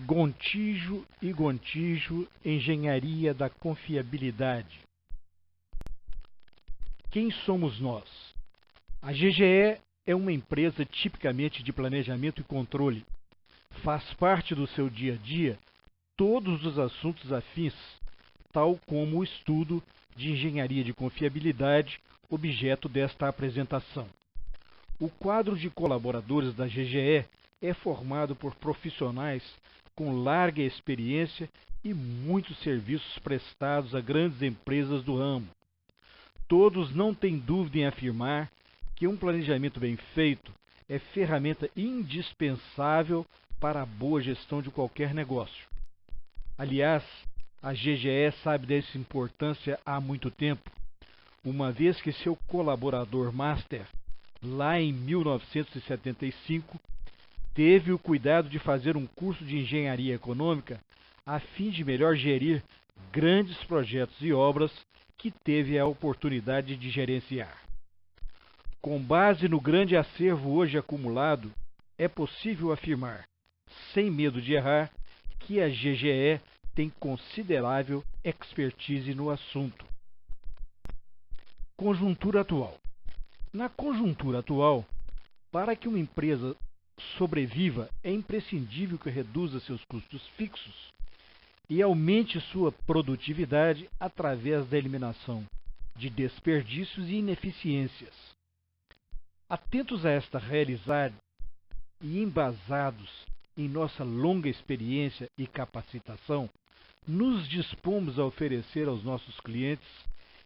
Gontijo e Gontijo, Engenharia da Confiabilidade. Quem somos nós? A GGE é uma empresa tipicamente de planejamento e controle. Faz parte do seu dia a dia todos os assuntos afins, tal como o estudo de engenharia de confiabilidade, objeto desta apresentação. O quadro de colaboradores da GGE é formado por profissionais com larga experiência e muitos serviços prestados a grandes empresas do ramo. Todos não têm dúvida em afirmar que um planejamento bem feito é ferramenta indispensável para a boa gestão de qualquer negócio. Aliás, a GGE sabe dessa importância há muito tempo, uma vez que seu colaborador master, lá em 1975, teve o cuidado de fazer um curso de engenharia econômica a fim de melhor gerir grandes projetos e obras que teve a oportunidade de gerenciar. Com base no grande acervo hoje acumulado, é possível afirmar, sem medo de errar, que a GGE tem considerável expertise no assunto. Conjuntura atual. Na conjuntura atual, para que uma empresa sobreviva, é imprescindível que reduza seus custos fixos e aumente sua produtividade através da eliminação de desperdícios e ineficiências. Atentos a esta realidade e embasados em nossa longa experiência e capacitação, nos dispomos a oferecer aos nossos clientes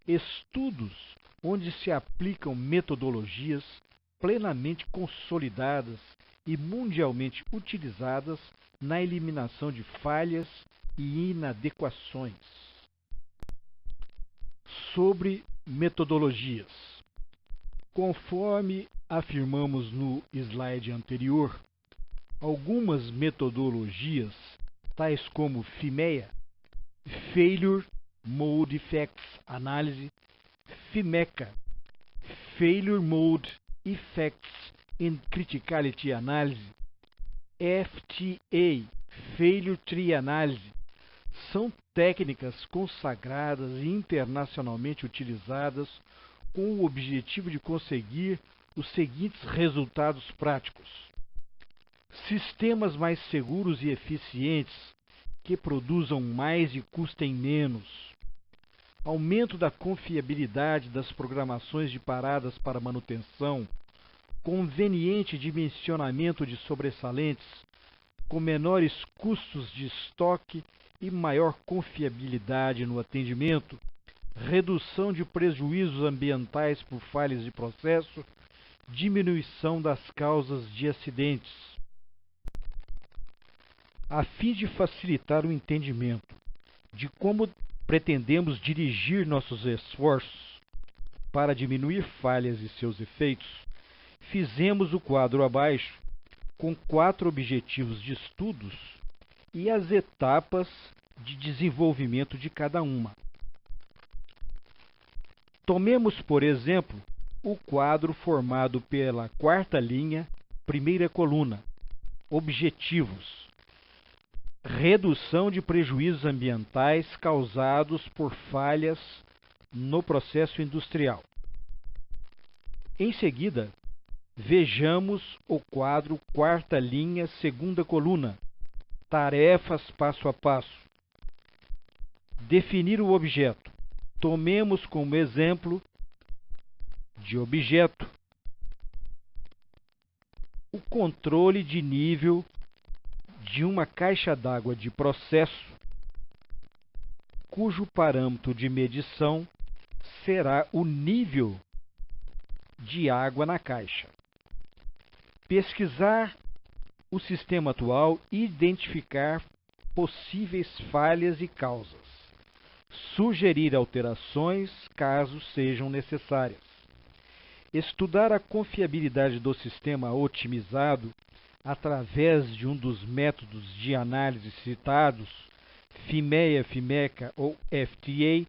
estudos onde se aplicam metodologias plenamente consolidadas e mundialmente utilizadas na eliminação de falhas e inadequações. Sobre metodologias. Conforme afirmamos no slide anterior, algumas metodologias, tais como FIMEA, Failure Mode Effects Analysis, FIMECA, Failure Mode Effects in Criticality Analysis, FTA, Failure Tree Analysis, são técnicas consagradas e internacionalmente utilizadas com o objetivo de conseguir os seguintes resultados práticos: sistemas mais seguros e eficientes que produzam mais e custem menos, aumento da confiabilidade das programações de paradas para manutenção, conveniente dimensionamento de sobressalentes, com menores custos de estoque e maior confiabilidade no atendimento, redução de prejuízos ambientais por falhas de processo, diminuição das causas de acidentes. A fim de facilitar o entendimento de como pretendemos dirigir nossos esforços para diminuir falhas e seus efeitos, fizemos o quadro abaixo com 4 objetivos de estudos e as etapas de desenvolvimento de cada uma. Tomemos, por exemplo, o quadro formado pela 4ª linha, primeira coluna, objetivos. Redução de prejuízos ambientais causados por falhas no processo industrial. Em seguida, vejamos o quadro 4ª linha, segunda coluna, tarefas passo a passo. Definir o objeto. Tomemos como exemplo de objeto o controle de nível de uma caixa d'água de processo, cujo parâmetro de medição será o nível de água na caixa. Pesquisar o sistema atual e identificar possíveis falhas e causas. Sugerir alterações caso sejam necessárias. Estudar a confiabilidade do sistema otimizado através de um dos métodos de análise citados, FIMEA, FIMECA ou FTA,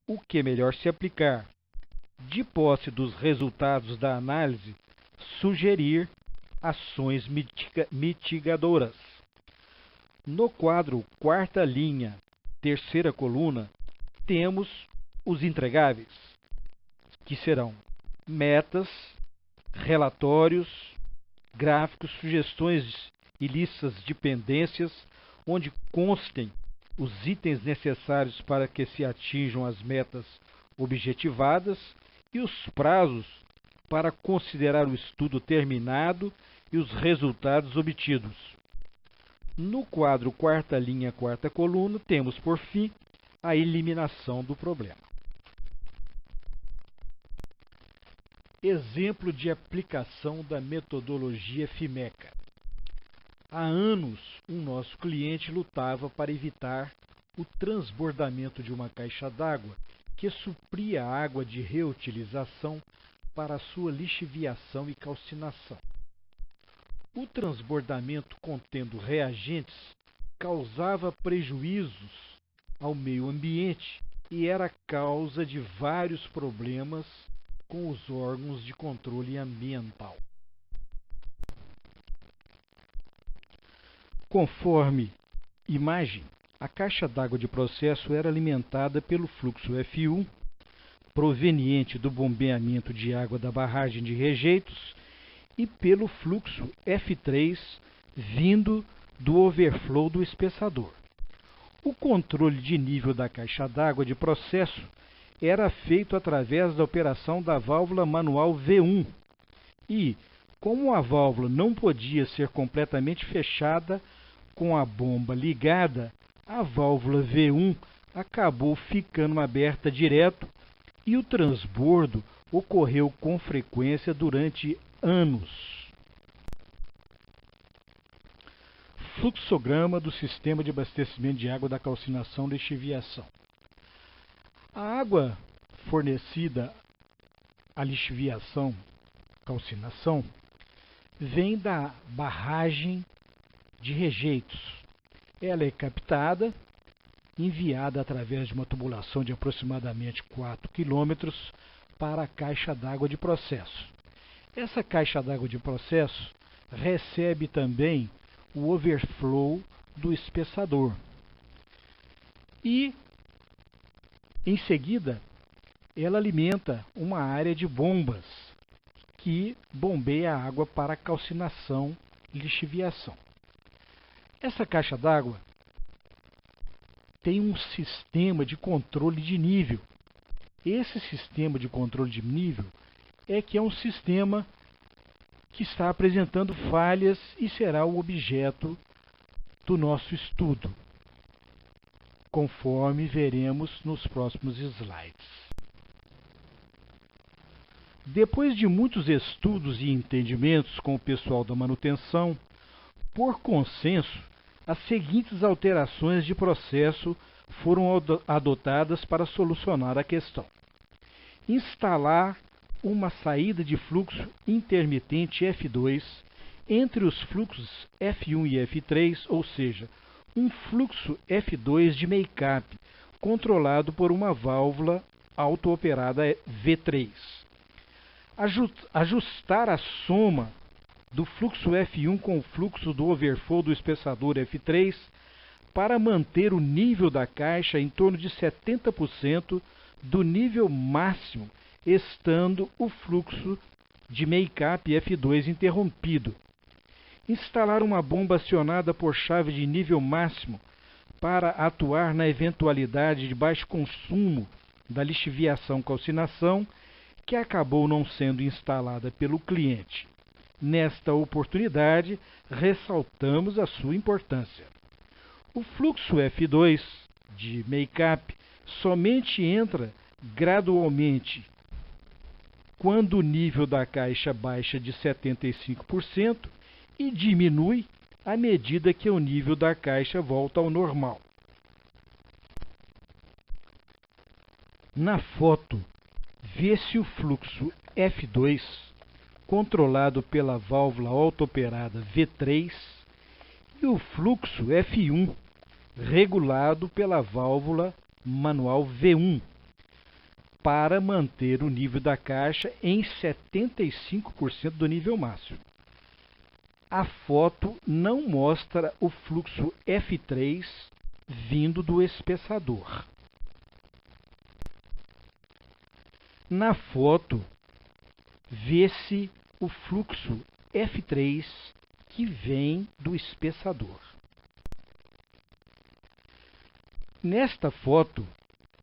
o que melhor se aplicar. De posse dos resultados da análise, sugerir ações mitigadoras. No quadro quarta linha, terceira coluna, temos os entregáveis, que serão metas, relatórios, gráficos, sugestões e listas de pendências, onde constem os itens necessários para que se atinjam as metas objetivadas e os prazos para considerar o estudo terminado e os resultados obtidos. No quadro quarta linha, quarta coluna, temos, por fim, a eliminação do problema. Exemplo de aplicação da metodologia FIMECA. Há anos, um nosso cliente lutava para evitar o transbordamento de uma caixa d'água que supria água de reutilização para sua lixiviação e calcinação. O transbordamento contendo reagentes causava prejuízos ao meio ambiente e era causa de vários problemas com os órgãos de controle ambiental. Conforme imagem, a caixa d'água de processo era alimentada pelo fluxo F1, proveniente do bombeamento de água da barragem de rejeitos, e pelo fluxo F3, vindo do overflow do espessador. O controle de nível da caixa d'água de processo era feito através da operação da válvula manual V1 e, como a válvula não podia ser completamente fechada com a bomba ligada, a válvula V1 acabou ficando aberta direto e o transbordo ocorreu com frequência durante anos. Fluxograma do sistema de abastecimento de água da calcinação e lixiviação. A água fornecida à lixiviação, calcinação, vem da barragem de rejeitos. Ela é captada, enviada através de uma tubulação de aproximadamente 4 km para a caixa d'água de processo. Essa caixa d'água de processo recebe também o overflow do espessador. E, em seguida, ela alimenta uma área de bombas que bombeia a água para calcinação e lixiviação. Essa caixa d'água tem um sistema de controle de nível. Esse sistema de controle de nível é um sistema que está apresentando falhas e será o objeto do nosso estudo, conforme veremos nos próximos slides. Depois de muitos estudos e entendimentos com o pessoal da manutenção, por consenso, as seguintes alterações de processo foram adotadas para solucionar a questão. Instalar uma saída de fluxo intermitente F2 entre os fluxos F1 e F3, ou seja, um fluxo F2 de make-up, controlado por uma válvula auto-operada V3. Ajustar a soma do fluxo F1 com o fluxo do overflow do espessador F3 para manter o nível da caixa em torno de 70% do nível máximo, estando o fluxo de make-up F2 interrompido. Instalar uma bomba acionada por chave de nível máximo para atuar na eventualidade de baixo consumo da lixiviação-calcinação, que acabou não sendo instalada pelo cliente. Nesta oportunidade, ressaltamos a sua importância. O fluxo F2 de make-up somente entra gradualmente quando o nível da caixa baixa de 75% e diminui à medida que o nível da caixa volta ao normal. Na foto, vê-se o fluxo F2 controlado pela válvula auto-operada V3 e o fluxo F1 regulado pela válvula manual V1 para manter o nível da caixa em 75% do nível máximo. A foto não mostra o fluxo F3 vindo do espessador. Na foto, vê-se o fluxo F3 que vem do espessador. Nesta foto,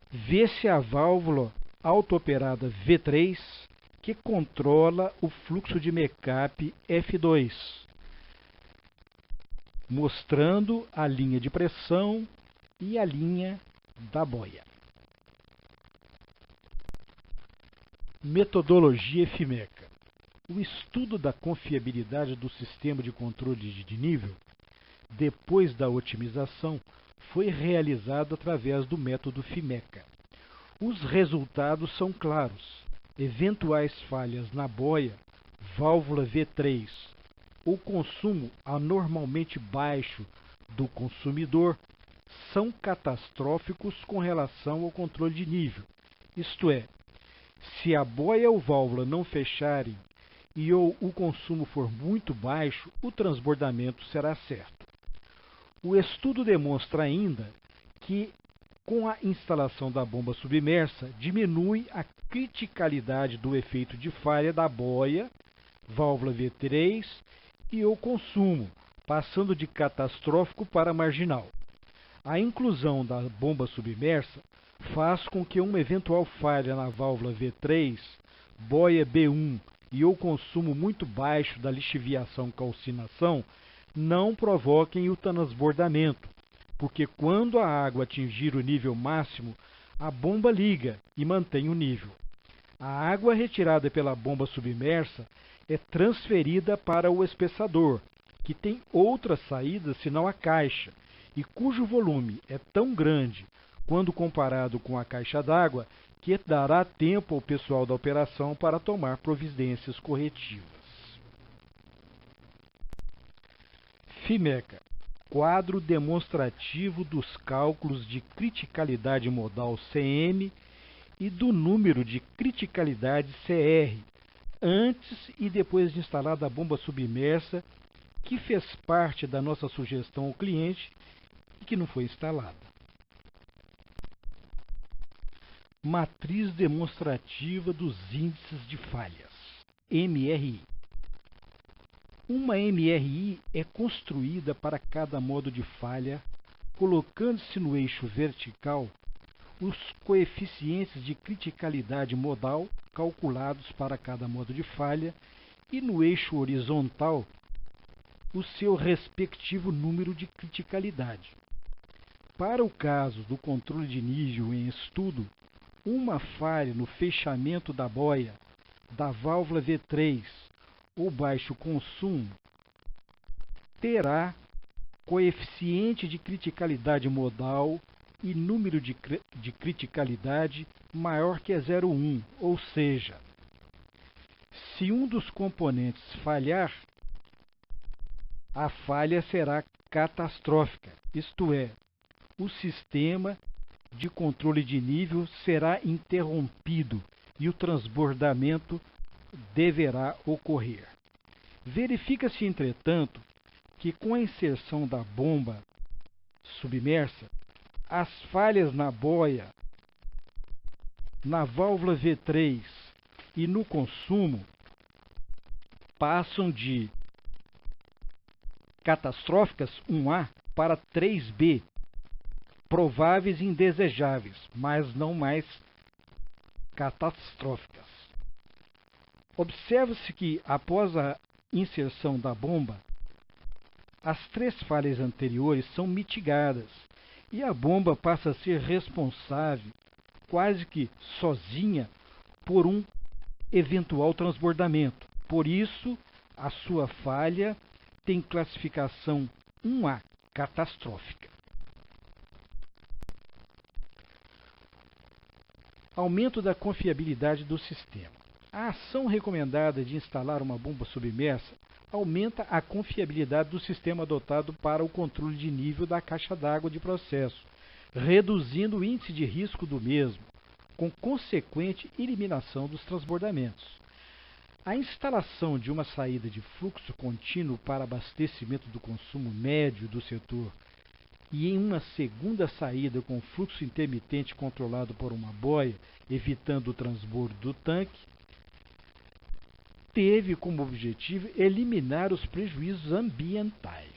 vê-se a válvula autooperada V3 que controla o fluxo de make-up F2, mostrando a linha de pressão e a linha da boia. Metodologia FIMECA. O estudo da confiabilidade do sistema de controle de nível, depois da otimização, foi realizado através do método FIMECA. Os resultados são claros. Eventuais falhas na boia, válvula V3 ou consumo anormalmente baixo do consumidor são catastróficos com relação ao controle de nível. Isto é, se a boia ou válvula não fecharem e ou o consumo for muito baixo, o transbordamento será certo. O estudo demonstra ainda que, com a instalação da bomba submersa, diminui a criticalidade do efeito de falha da boia, válvula V3 e o consumo, passando de catastrófico para marginal. A inclusão da bomba submersa faz com que uma eventual falha na válvula V3, boia B1 e o consumo muito baixo da lixiviação-calcinação não provoquem o transbordamento, porque quando a água atingir o nível máximo, a bomba liga e mantém o nível. A água retirada pela bomba submersa é transferida para o espessador, que tem outra saída senão a caixa, e cujo volume é tão grande quando comparado com a caixa d'água que dará tempo ao pessoal da operação para tomar providências corretivas. FIMECA. Quadro demonstrativo dos cálculos de criticalidade modal CM e do número de criticalidade CR, antes e depois de instalada a bomba submersa, que fez parte da nossa sugestão ao cliente e que não foi instalada. Matriz demonstrativa dos índices de falhas, MRI. Uma MRI é construída para cada modo de falha, colocando-se no eixo vertical os coeficientes de criticalidade modal calculados para cada modo de falha e no eixo horizontal o seu respectivo número de criticalidade. Para o caso do controle de nível em estudo, uma falha no fechamento da boia, da válvula V3 ou baixo consumo terá coeficiente de criticalidade modal e número de criticalidade maior que 0,1, ou seja, se um dos componentes falhar, a falha será catastrófica, isto é, o sistema de controle de nível será interrompido e o transbordamento deverá ocorrer. Verifica-se, entretanto, que com a inserção da bomba submersa, as falhas na boia, na válvula V3 e no consumo passam de catastróficas 1A para 3B, prováveis e indesejáveis, mas não mais catastróficas. Observa-se que, após a inserção da bomba, as 3 falhas anteriores são mitigadas e a bomba passa a ser responsável, quase que sozinha, por um eventual transbordamento. Por isso, a sua falha tem classificação 1A, catastrófica. Aumento da confiabilidade do sistema. A ação recomendada de instalar uma bomba submersa aumenta a confiabilidade do sistema adotado para o controle de nível da caixa d'água de processo, reduzindo o índice de risco do mesmo, com consequente eliminação dos transbordamentos. A instalação de uma saída de fluxo contínuo para abastecimento do consumo médio do setor e em uma segunda saída com fluxo intermitente controlado por uma boia, evitando o transbordo do tanque, teve como objetivo eliminar os prejuízos ambientais.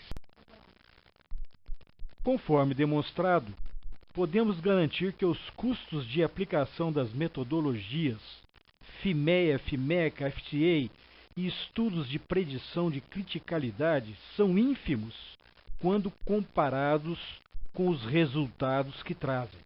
Conforme demonstrado, podemos garantir que os custos de aplicação das metodologias FIMEA, FIMECA, FTA e estudos de predição de criticalidade são ínfimos quando comparados com os resultados que trazem.